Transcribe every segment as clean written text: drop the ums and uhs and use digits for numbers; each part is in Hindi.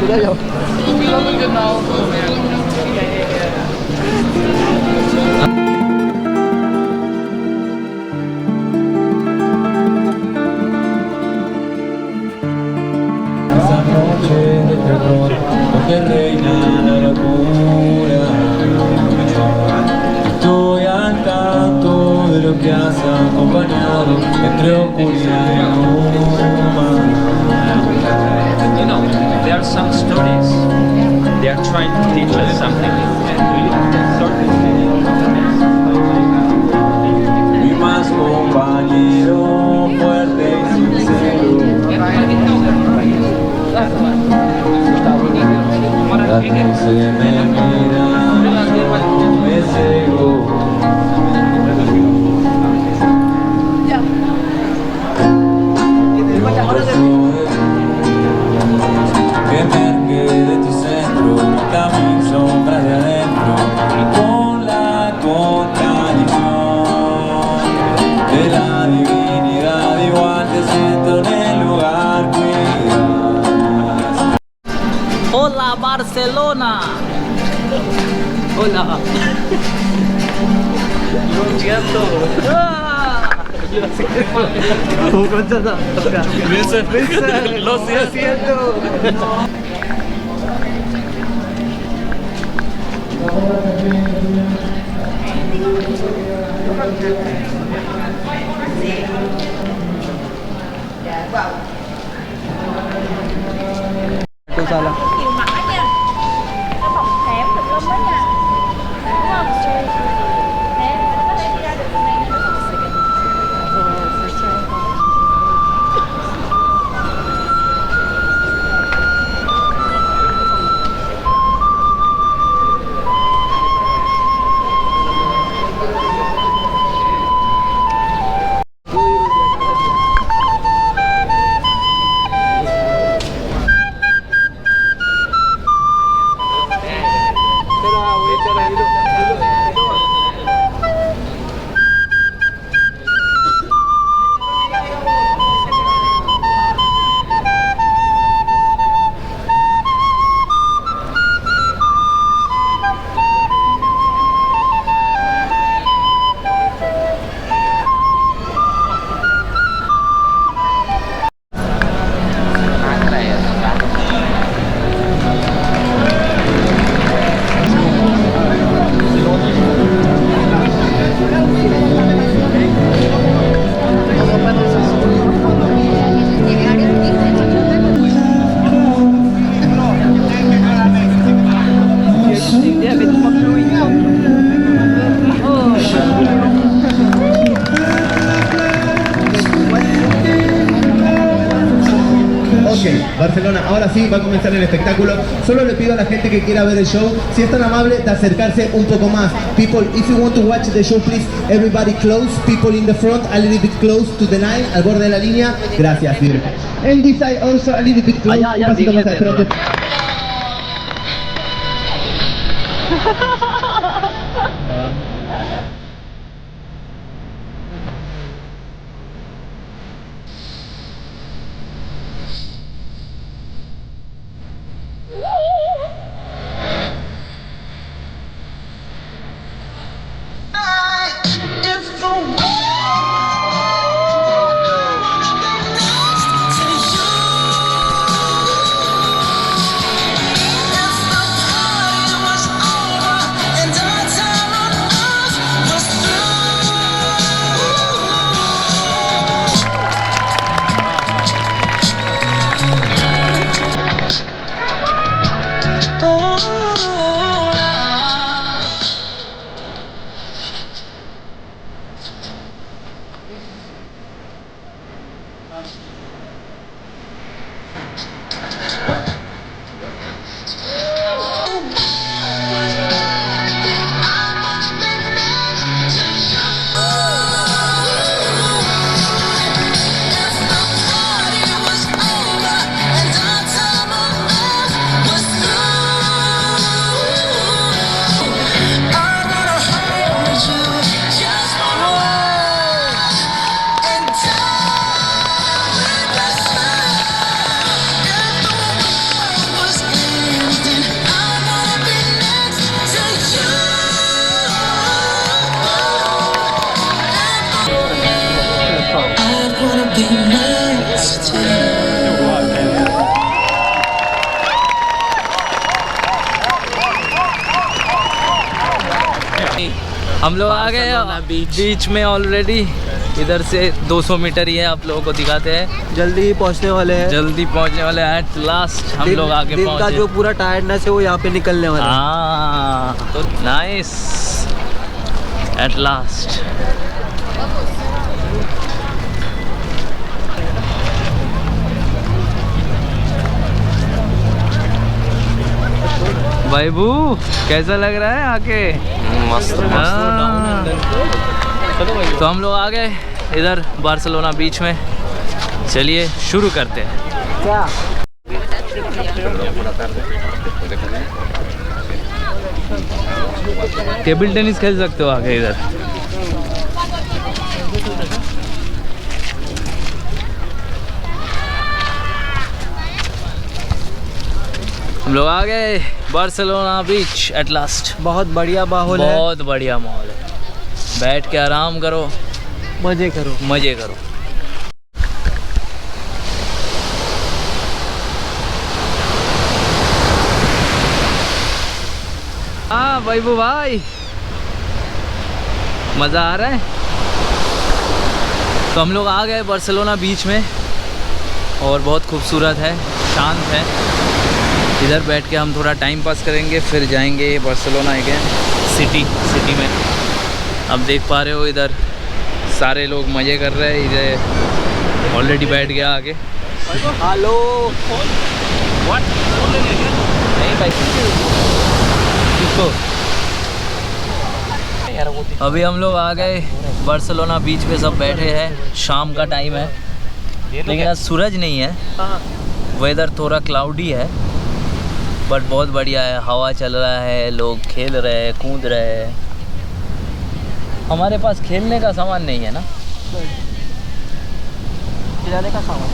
기다려. Esa noche de terror donde reina la locura. Estoy al tanto de lo que has acompañado entre oscuridad y luma. You know, there are some stories. They are trying to teach us something. Mi más compañero fuerte y sincero. La que se me mira, me cego. Que emerge de tu centro, también sombras de adentro, con la contradicción de la divinidad. Igual te siento en el lugar que irás. Hola Barcelona. Hola. ¿Cómo cuentas? Lo estoy haciendo. Cô sao nào? Nhiều mặt đó nha. Nó bọc thẻm được luôn đó nha. Đúng không? Nè, nó có thể đi ra được từ này nữa. Barcelona, ahora sí va a comenzar el espectáculo. Solo le pido a la gente que quiera ver el show, si es tan amable, de acercarse un poco más. People, if you want to watch the show, please, everybody close. People in the front, a little bit close to the line, al borde de la línea. Gracias, beautiful. And this side also a little bit close. Un pasito más al frente. हम लोग आ गए बीच में ऑलरेडी। इधर से 200 मीटर ही है, आप लोगों को दिखाते हैं। जल्दी पहुंचने वाले हैं। जल्दी पहुंचने वाले हैं। एट लास्ट हम लोग आगे दिन पहुंचे। का जो पूरा टायर्डनेस है वो यहाँ पे निकलने वाला है। हाँ तो नाइस, एट लास्ट। भाई बू कैसा लग रहा है आके? मस्त तो हम लोग आ गए इधर बार्सिलोना बीच में। चलिए शुरू करते हैं। क्या टेबल टेनिस खेल सकते हो आगे इधर। हम लोग आ गए बार्सिलोना बीच एट लास्ट। बहुत बढ़िया माहौल है, बहुत बढ़िया माहौल है। बैठ के आराम करो, मजे करो। मजे करो। हाँ भाई वो भाई मज़ा आ रहा है। तो हम लोग आ गए बार्सिलोना बीच में और बहुत खूबसूरत है, शांत है। इधर बैठ के हम थोड़ा टाइम पास करेंगे, फिर जाएंगे बार्सिलोना अगेन सिटी में। अब देख पा रहे हो इधर सारे लोग मज़े कर रहे हैं। इधर ऑलरेडी बैठ गया आगे। हेलो नहीं भाई किसको? अभी हम लोग आ गए बार्सिलोना बीच पे, सब बैठे हैं। शाम का टाइम है लेकिन आज सूरज नहीं है, वेदर थोड़ा क्लाउडी है बट बहुत बढ़िया है। हवा चल रहा है, लोग खेल रहे हैं, कूद रहे हैं। हमारे पास खेलने का सामान नहीं है ना, खिलाने का सामान।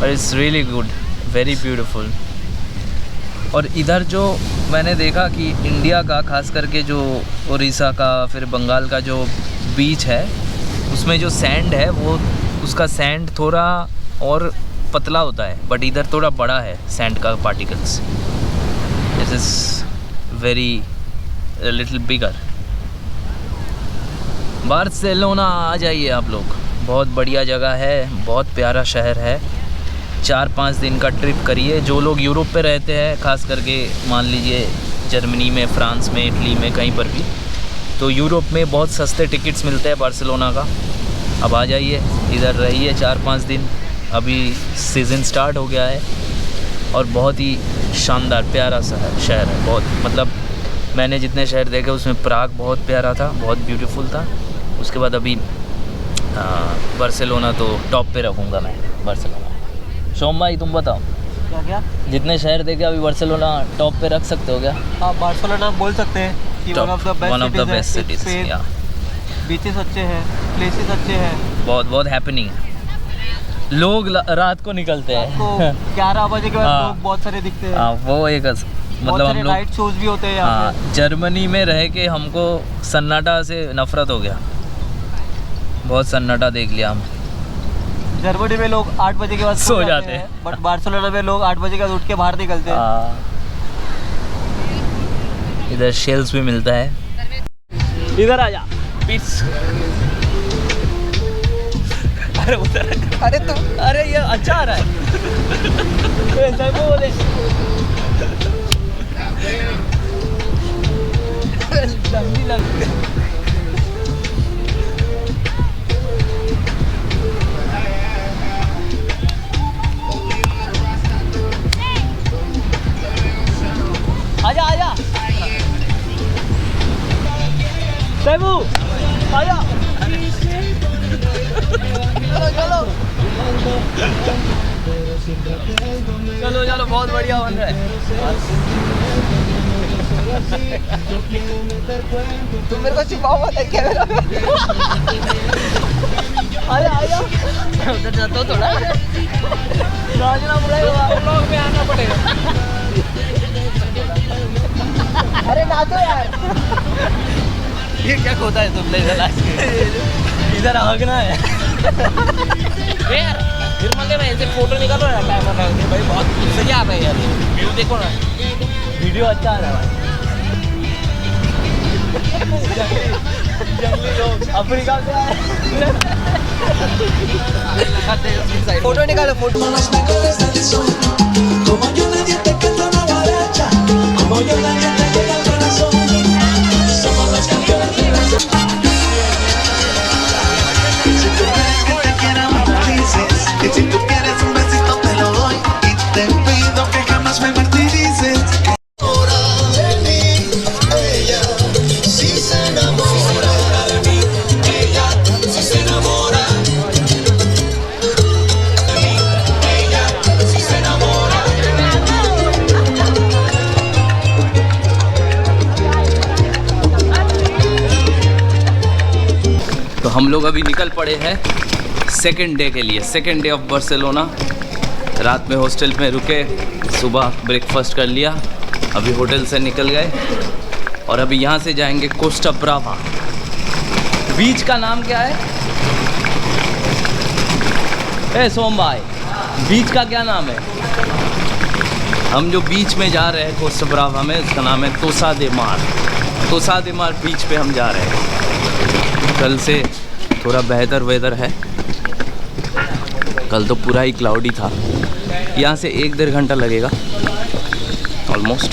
But it's really good, very beautiful. और इधर जो मैंने देखा कि इंडिया का खास करके जो उड़ीसा का फिर बंगाल का जो बीच है उसमें जो सैंड है वो उसका सैंड थोड़ा और पतला होता है, बट इधर थोड़ा बड़ा है सैंड का particles. This is very little bigger. Barcelona आ जाइए आप लोग, बहुत बढ़िया जगह है, बहुत प्यारा शहर है। 4-5 दिन का ट्रिप करिए। जो लोग यूरोप पे रहते हैं, खास करके मान लीजिए जर्मनी में, फ्रांस में, इटली में, कहीं पर भी, तो यूरोप में बहुत सस्ते टिकट्स मिलते हैं बार्सिलोना का। अब आ जाइए, इधर रहिए 4-5 दिन। अभी सीज़न स्टार्ट हो गया है और बहुत ही शानदार प्यारा सा शहर है। बहुत मतलब मैंने जितने शहर देखे उसमें प्राग बहुत प्यारा था, बहुत ब्यूटीफुल था। उसके बाद अभी बार्सिलोना तो टॉप पे रखूँगा मैं। बार्सिलोना शोम भाई तुम बताओ, क्या क्या जितने शहर देखे अभी बार्सिलोना टॉप पे रख सकते हो क्या? हाँ, बार्सिलोना बोल सकते हैं कि one of the best cities है। बीचेस अच्छे हैं, प्लेसेस अच्छे हैं, बहुत बहुत हैपनिंग है। लोग रात को निकलते हैं। आपको 11 बजे के बाद हाँ। लोग बहुत सारे दिखते हैं। हाँ वो एक मतलब हम लोग नाइट शोज भी होते हैं यहाँ पे। जर्मनी में रह के हमको सन्नाटा से नफरत हो गया, बहुत सन्नाटा देख लिया हम। जर्मनी में लोग 8 बजे के बाद सो जाते हैं, बट बार्सिलोना में लोग 8 बजे के बाद उठ के बाहर निकलते हैं। इधर शेल्स भी मिलता है। इधर आ जा पीस। अरे उधर, अरे तुम, अरे ये अच्छा आ रहा है। बोले जल्दी लग। आजा आजा सेबू आजा। चलो चलो चलो, बहुत बढ़िया बन रहा है। तुम मेरे को छुपाओ मत कैमरा। आजा आजा, उधर जाता हूँ थोड़ा, नाचना पड़ेगा, व्लॉग में आना पड़ेगा। अरे नाचो यार। ये क्या खोता है तुमने? इधर आगना है यार। फिर मंदिर में ऐसे फोटो निकालो ना, कैमरा लगा भाई, बहुत सही आ रहा है यार। व्यू देखो ना, वीडियो अच्छा आ रहा है। अफ्रीका से आए। फोटो निकालो photo. Si tú quieres un besito te lo doy y te pido que jamás me martirices. Ahora de mí, ella si se enamora de mí, ella si se enamora de mí, ella si se enamora. तो हम लोग अभी निकल पड़े हैं सेकेंड डे के लिए, सेकेंड डे ऑफ बार्सिलोना। रात में हॉस्टल में रुके, सुबह ब्रेकफास्ट कर लिया, अभी होटल से निकल गए और अभी यहाँ से जाएंगे कोस्टा ब्रावा। बीच का नाम क्या है? ए सोम भाई, बीच का क्या नाम है? हम जो बीच में जा रहे हैं कोस्टा ब्रावा में, उसका नाम है तोसा दे मार। तोसा दे मार बीच पे हम जा रहे हैं। कल से थोड़ा बेहतर वेदर है, कल तो पूरा ही क्लाउडी था। यहाँ से 1-1.5 घंटा लगेगा ऑलमोस्ट।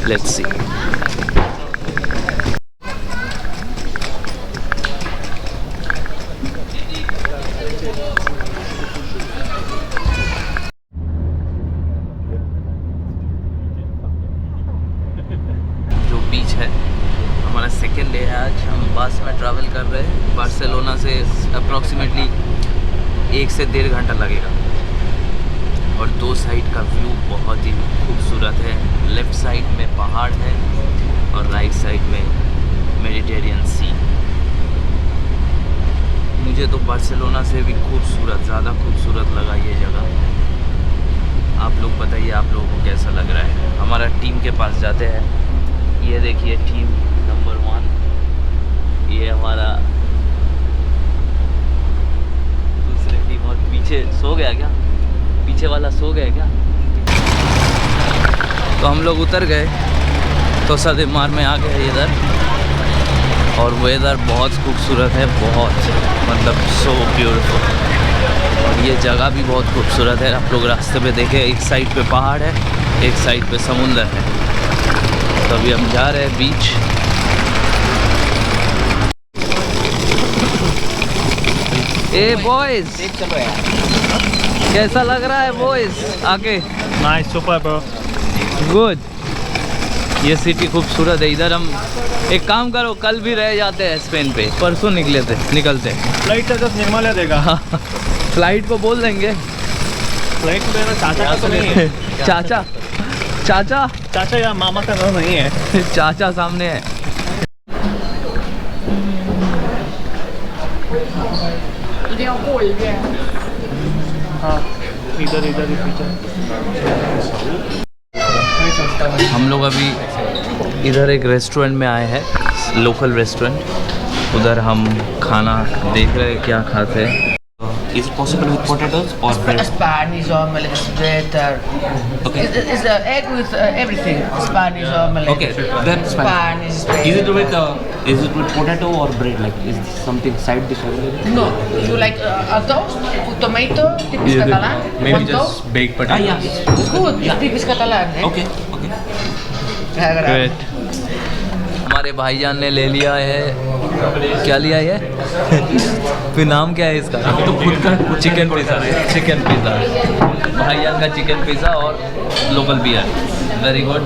Let's see. जो बीच है, हमारा सेकेंड डे है आज। हम बस में ट्रैवल कर रहे हैं। बार्सिलोना से अप्रॉक्सीमेटली 1 से 1.5 घंटा लगेगा और दो साइड का व्यू बहुत ही खूबसूरत है। लेफ़्ट साइड में पहाड़ है और राइट साइड में मेडिटेरियन सी। मुझे तो बार्सिलोना से भी खूबसूरत, ज़्यादा खूबसूरत लगा ये जगह। आप लोग बताइए आप लोगों को कैसा लग रहा है। हमारा टीम के पास जाते हैं। ये देखिए टीम नंबर 1, ये हमारा और पीछे सो गया क्या? पीछे वाला सो गया क्या? तो हम लोग उतर गए, तोसा दे मार में आ गए इधर। और वेदर बहुत खूबसूरत है, बहुत मतलब सो ब्यूटीफुल। और ये जगह भी बहुत खूबसूरत है। आप लोग रास्ते पे देखें, एक साइड पे पहाड़ है, एक साइड पे समुंदर है। तो अभी हम जा रहे हैं बीच। ए बॉयज, कैसा लग रहा है बॉयज आके? Nice, super bro, good. ये सिटी खूबसूरत है। इधर हम एक काम करो, कल भी रह जाते हैं स्पेन पे, परसों निकलते। फ्लाइट का जब निर्मल देगा। फ्लाइट को बोल देंगे। फ्लाइट को देना चाचा का तो नहीं है। चाचा या मामा का नाम नहीं है। चाचा सामने है। हाँ, इधर पीछे। हम लोग अभी इधर एक रेस्टोरेंट में आए हैं, लोकल रेस्टोरेंट। उधर हम खाना देख रहे हैं, क्या खाते हैं। Is it possible with potatoes or bread? Spanish omelette is better. Okay. It's the egg with everything. Spanish omelette. Okay, then Spanish is better. Is it with potato or bread? Like, is something side dish available? No, you like a toast with tomato, typisch Catalan. Maybe One just toast. baked potato. Yeah. It's good. Yeah. Typisch Catalan. Eh? Okay. Great. हमारे भाईजान ने ले लिया है, क्या लिया है? फिर नाम क्या है इसका? तो खुद का चिकन पिज़्ज़ा। भाईजान का चिकन पिज़्ज़ा और local beer. Very good.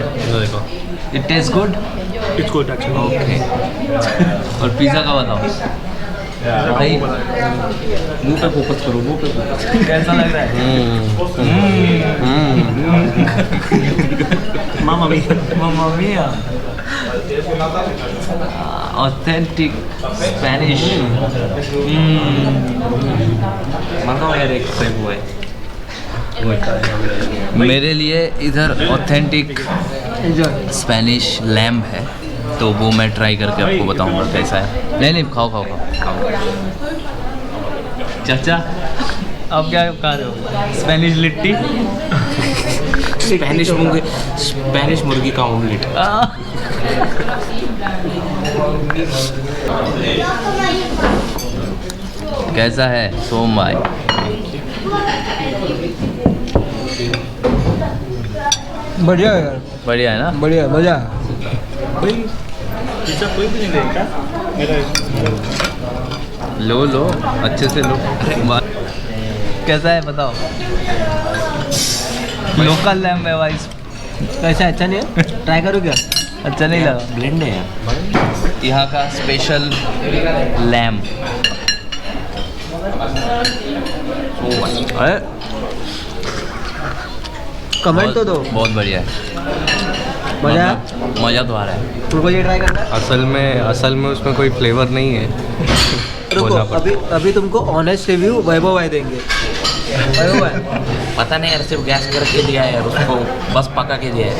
It taste good. It's good actually. Okay. और पिज़्ज़ा का बताओ भाई, मुंह पे फोकस करो, मुंह पे फोकस। कैसा लग रहा है? मामा मिया। Authentic Spanish. मंगाओ यार एक सेब हुआ है। मेरे लिए इधर ऑथेंटिक स्पेनिश लैम्ब है, तो वो मैं ट्राई करके आपको बताऊंगा कैसा है। नहीं खाओ। चाचा आप क्या खा रहे हो? स्पेनिश लिट्टी। स्पेनिश मुर्गी का ऑमलेट। कैसा है सोम भाई? बढ़िया है यार, बढ़िया है ना? बढ़िया मजा। लो लो अच्छे से लो। कैसा है बताओ? लोकल लैम्प है भाई। कैसा अच्छा नहीं है? ट्राई करो क्या? अच्छा नहीं लगा? ब्लेंड है यार। यहाँ का स्पेशल लैम्प। अरे कमेंट तो दो। बहुत बढ़िया है। मजा आया? मजा तो आ रहा है। तुमको ये ट्राई करना है? असल में उसमें कोई फ्लेवर नहीं है। रुको, अभी तुमको ऑनेस्ट रिव्यू वैभव भाई देंगे। वैभव भाई, पता नहीं यार, सिर्फ गैस करके दिया है यार उसको, बस पका के दिया है,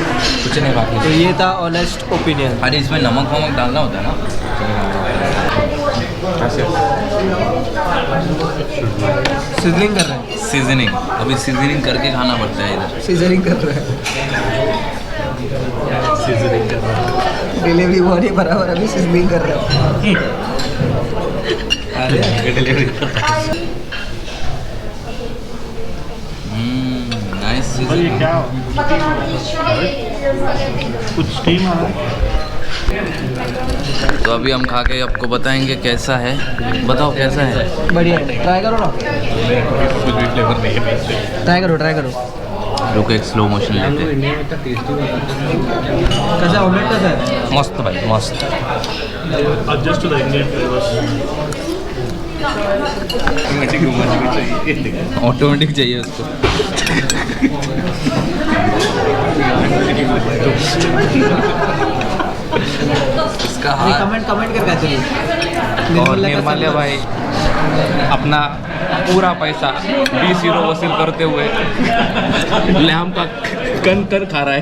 कुछ नहीं बाकी। तो ये था ऑनेस्ट ओपिनियन। अरे इसमें नमक वमक डालना होता है ना? सीजनिंग कर रहे हैं। सीजनिंग अभी सीजनिंग करके खाना पड़ता है इधर। सीजनिंग कर रहे हैं। डिलीवरी बॉय नहीं बराबर अभी सीजनिंग कर रहे हैं। नाइस। कुछ स्टीम आ रहा है। तो अभी हम खा के आपको बताएंगे कैसा है। बताओ कैसा है? बढ़िया है, ट्राई करो ना। कुछ भी फ्लेवर नहीं है। ट्राई करो। रुको एक स्लो मोशन लेते हैं। कैसा ऑमलेट कैसा है? मस्त भाई मस्त। Adjust to the Indian flavors. Automatic चाहिए उसको। इसका हाथ कमेंट कर कैसे? और निर्मल्य भाई अपना पूरा पैसा 20 यूरो वसूल करते हुए लैम्प का कन खा रहा है।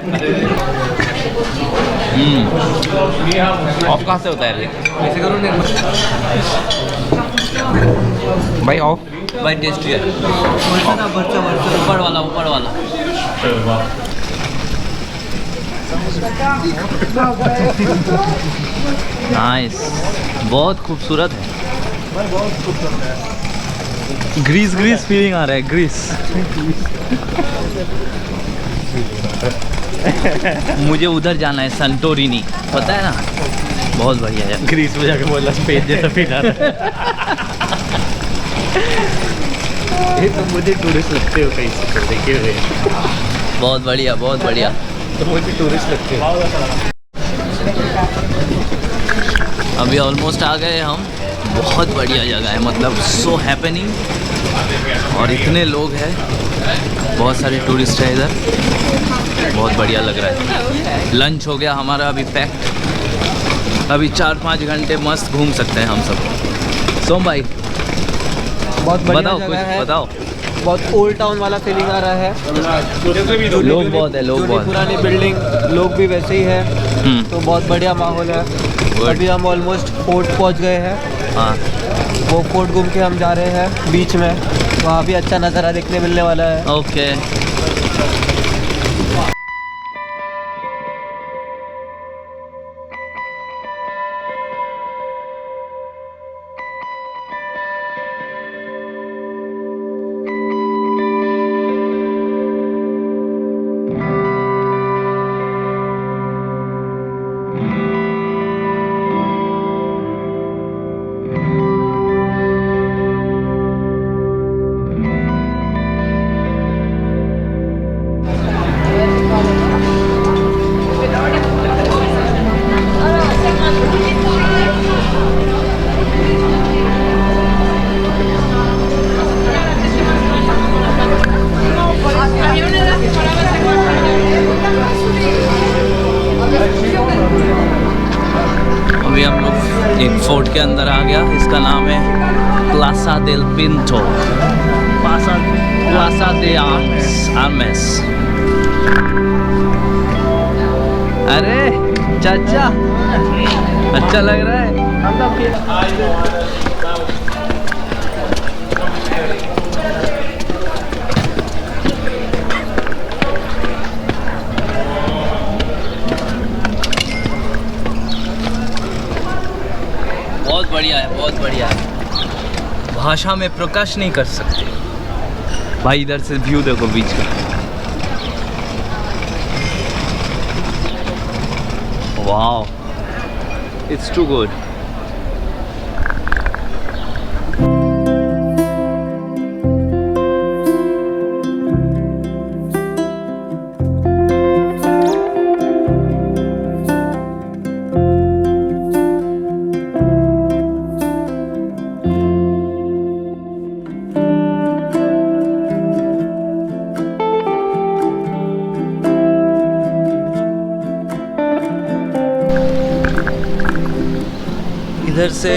ऑफ कहाँ से होता है? कैसे करो निर्मल? भाई ऑफ भाई टेस्टी है। ऊपर वाला। नाइस, बहुत खूबसूरत है। ग्रीस फीलिंग आ रहा है। ग्रीस मुझे उधर जाना है, संटोरिनी, पता है ना? बहुत बढ़िया है। ग्रीस में जाके बोला स्पेन जैसा फील आ रहा है। ये तो मुझे टूरिस्ट लगते हो कहीं से देखे हुए। बहुत बढ़िया। तो मुझे टूरिस्ट लगते हो। अभी ऑलमोस्ट आ गए हम। बहुत बढ़िया जगह है, मतलब सो हैपनिंग, और इतने लोग हैं, बहुत सारे टूरिस्ट हैं इधर। बहुत बढ़िया लग रहा है। लंच हो गया हमारा अभी पैक्ड। अभी 4-5 घंटे मस्त घूम सकते हैं हम सब। सोम भाई बहुत बढ़िया बताओ, जगह कुछ है। बताओ। बहुत ओल्ड टाउन वाला फीलिंग आ रहा है। लोग बहुत है, लोग बहुत। पुरानी बिल्डिंग, लोग भी वैसे ही है। तो बहुत बढ़िया माहौल है। अभी हम ऑलमोस्ट फोर्ट पहुंच गए हैं। हाँ, वो फोर्ट घूम के हम जा रहे हैं बीच में। वहाँ भी अच्छा नज़ारा देखने मिलने वाला है। ओके। अभी हम लोग एक फोर्ट के अंदर आ गया। इसका नाम है प्लासा देल पिंटो, प्लासा दे आर्मेस। अरे चाचा, अच्छा लग रहा है। बहुत बढ़िया है, भाषा में प्रकाश नहीं कर सकते भाई। इधर से व्यू देखो बीच का, वाओ, इट्स टू गुड। इधर से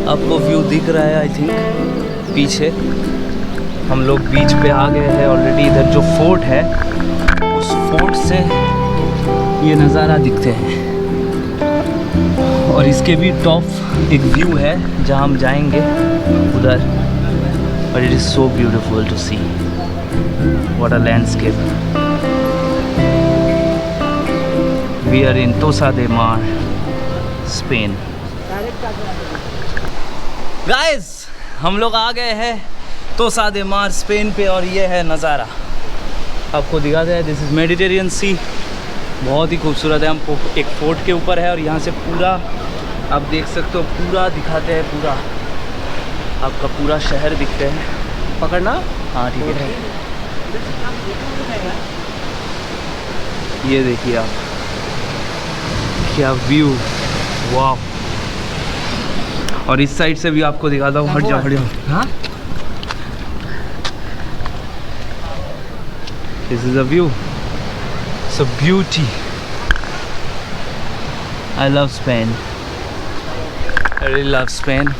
आपको व्यू दिख रहा है आई थिंक पीछे। हम लोग बीच पे आ गए हैं ऑलरेडी। इधर जो फोर्ट है उस फोर्ट से ये नज़ारा दिखते हैं और इसके भी टॉप एक व्यू है जहाँ हम जाएंगे उधर। But it is so beautiful to see, what a landscape. We are in Tossa de Mar, Spain. Guys हम लोग आ गए हैं तोसा दे मार स्पेन पे और ये है नज़ारा आपको दिखाते हैं। दिस इज़ मेडिटेरियन सी, बहुत ही खूबसूरत है। हम एक फोर्ट के ऊपर है और यहाँ से पूरा आप देख सकते हो, पूरा दिखाते हैं, पूरा आपका पूरा शहर दिखते हैं। पकड़ना, हाँ ठीक है। ये देखिए आप, क्या व्यू, वाह। और इस साइड से भी आपको दिखाता हूँ, हट जाओ हट जाओ। हाँ, this is a view, it's a beauty. I love Spain, I really love Spain.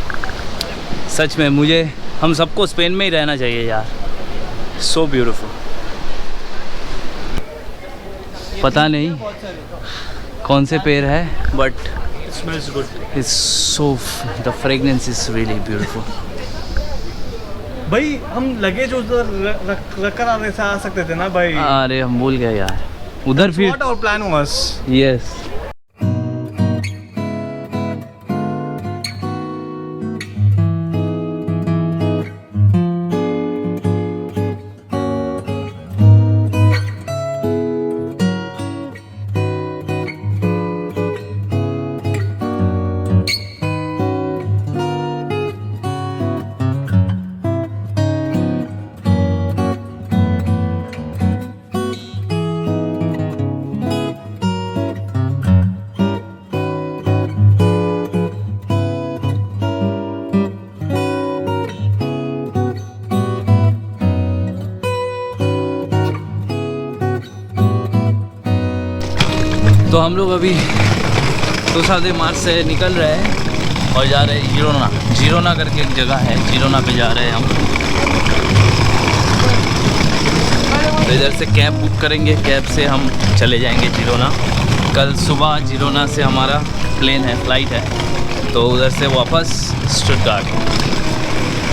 सच में मुझे, हम सबको स्पेन में ही रहना चाहिए यार, सो ब्यूटीफुल। पता नहीं कौन से पेड़ है but smells good. it's so, the fragrance is really beautiful. भाई हम लगेज उधर रख कर आने से आ सकते थे ना भाई। अरे हम भूल गए यार उधर। फिर What our plan was? Yes तो हम लोग अभी तोसा दे मार से निकल रहे हैं और जा रहे हैं जिरोना। जिरोना करके एक जगह है, जिरोना पे जा रहे हैं हम। तो इधर से कैब बुक करेंगे, कैब से हम चले जाएंगे जिरोना। कल सुबह जिरोना से हमारा प्लेन है, फ्लाइट है, तो उधर से वापस स्टुटगार्ट।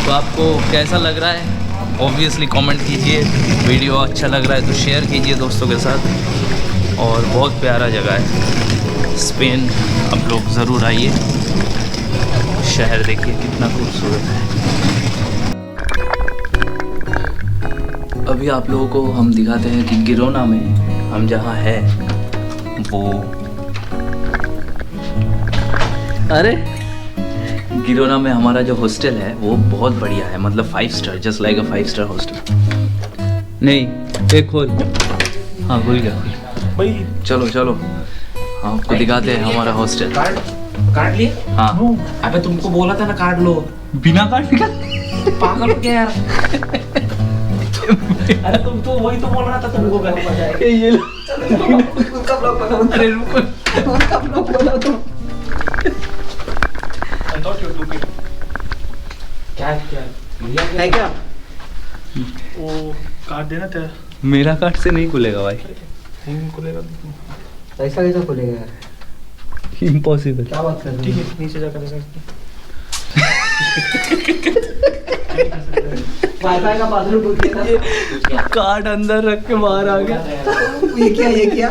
तो आपको कैसा लग रहा है ऑब्वियसली कमेंट कीजिए। वीडियो अच्छा लग रहा है तो शेयर कीजिए दोस्तों के साथ। और बहुत प्यारा जगह है स्पेन, आप लोग ज़रूर आइए। शहर देखिए कितना खूबसूरत है। अभी आप लोगों को हम दिखाते हैं कि गिरोना में हम जहाँ है वो, अरे गिरोना में हमारा जो हॉस्टल है वो बहुत बढ़िया है, मतलब 5 स्टार, जस्ट लाइक अ 5 स्टार हॉस्टल। नहीं एक खोल, हाँ खुल गया भाई। चलो चलो आपको दिखाते हैं हमारा हॉस्टल। कार्ड लिए? हाँ। अबे तुमको बोला था ना कार्ड लो। बिना कार्ड निकाल, पागल हो क्या यार? अरे तुम तो वही तो बोल रहा था तुमको करने मजा आएगा। ये लो। उसका ब्लॉग बना। अरे रुको, उसका ब्लॉग बना तुम। क्या है क्या? वो कार्ड देना तेरा। मेरा कार्ड से नहीं खुलेगा भाई, नहीं खुलेगा। ऐसा कैसा खुलेगा यार? इम्पॉसिबल। क्या बात कर रहे हो? ठीक है, नीचे जाकर वाईफाई का पासवर्ड पूछ लिया था। कार्ड अंदर रख के बाहर आ गया। ये क्या?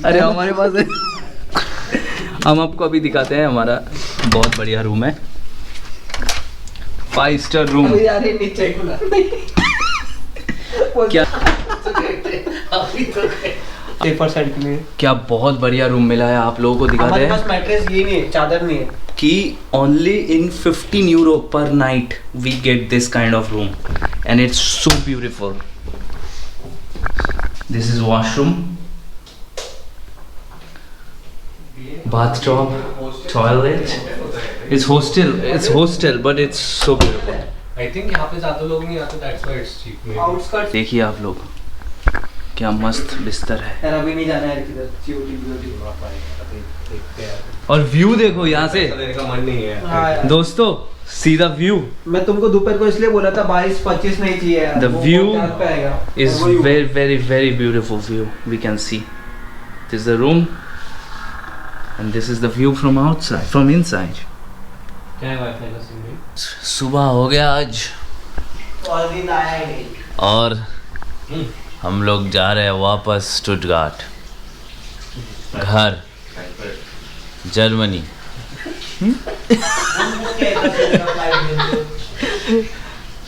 अरे हमारे पास है। हम आपको अभी दिखाते हैं हमारा बहुत बढ़िया रूम है, 5 स्टार रूम। क्या सेफर साइड के लिए क्या बहुत बढ़िया रूम मिला है, आप लोगों को दिखाते हमारे हैं पास मैट्रेस ये नहीं है, चादर नहीं है कि only in 15 euro per night we get this kind of room and it's so beautiful. This is washroom, bathroom, toilet. It's hostel, but it's so beautiful. I think यहाँ पे ज़्यादा लोग नहीं आते, that's why it's cheap. Outskirts देखिए आप लोग क्या मस्त बिस्तर है, यार अभी नहीं जाना है किधर सीओटी और व्यू देखो यहाँ से का मन नहीं है। हाँ यार दोस्तों, सीधा व्यू। मैं तुमको दोपहर को इसलिए बोला था 22-25 नहीं चाहिए यार, The वो view बहुत पे आएगा। is very beautiful view. We can see this is the room and this is the view from outside, from inside. क्या है वाईफाई का सिम? सुबह हो गया आज और दिन आया ही नहीं। और हम लोग जा रहे हैं वापस स्टुटगार्ट, घर जर्मनी।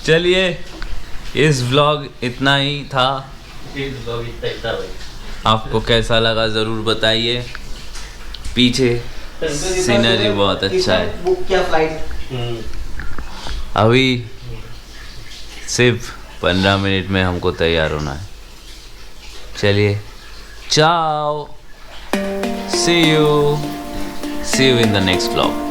चलिए, इस व्लॉग इतना ही था। आपको कैसा लगा ज़रूर बताइए। पीछे सीनरी बहुत अच्छा है। बुक किया फ्लाइट, अभी सिर्फ 15 मिनट में हमको तैयार होना है। चलिए, ciao, see you in the next vlog.